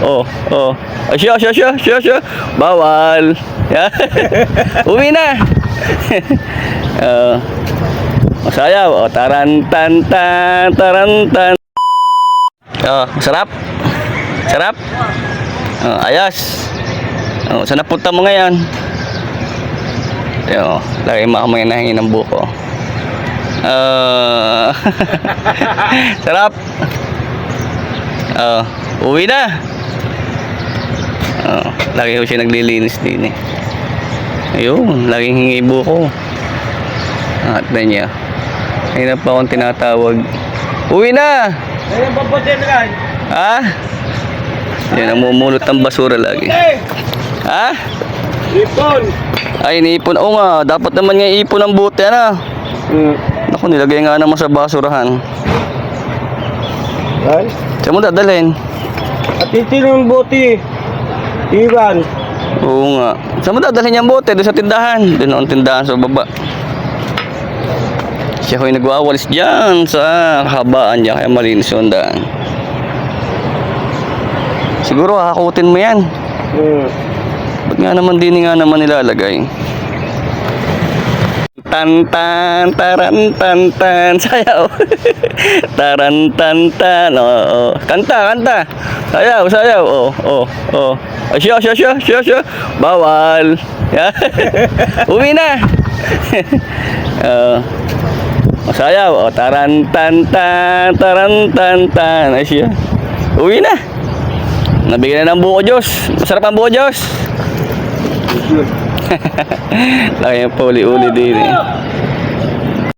Oh, oh. Siya. Bawal. Yan. Uwi na. Masayaw. Oh, tarantan. Oh, sarap. Sarap. Oh, ayos. Oh, saan napunta mo ngayon? Yo, lagi makamay na hingin ng buko. Sarap. Uwi na. Lagi ko siya naglilinis din eh. Ayun, laging hingi buko. At na niya. Ngayon pa akong tinatawag. Uwi na! Ayun ba po dyan, Ray? Ha? Yan, namumulot ng basura lagi. Ha? Ipon! Ay, iniipon. Oo nga, dapat naman nga iipon ang bote, ano? Naku, nilagay nga naman sa basurahan. Ay? Saan mo dadalhin? At itinong buti. Iwan. Oo nga. Saan mo dadalhin yung bote? Doon sa tindahan. Doon ang tindahan sa baba. Siya ko'y nagwawalis dyan sa kahabaan dyan. Kaya malinis yung daan. Siguro hakutin mo yan. Ba't nga naman din nga naman nilalagay? Tarantan sayaw. Tarantan. Oo. Kanta. Sayaw. Oh. Ay, siya. Bawal. Yan. Uwi na. Sayaw. Oh, tarantan. Ay, siya. Uwi na. Nabigyan na ng buko Diyos. Masarap ang buko Diyos. Lagi yung puli-uli din eh.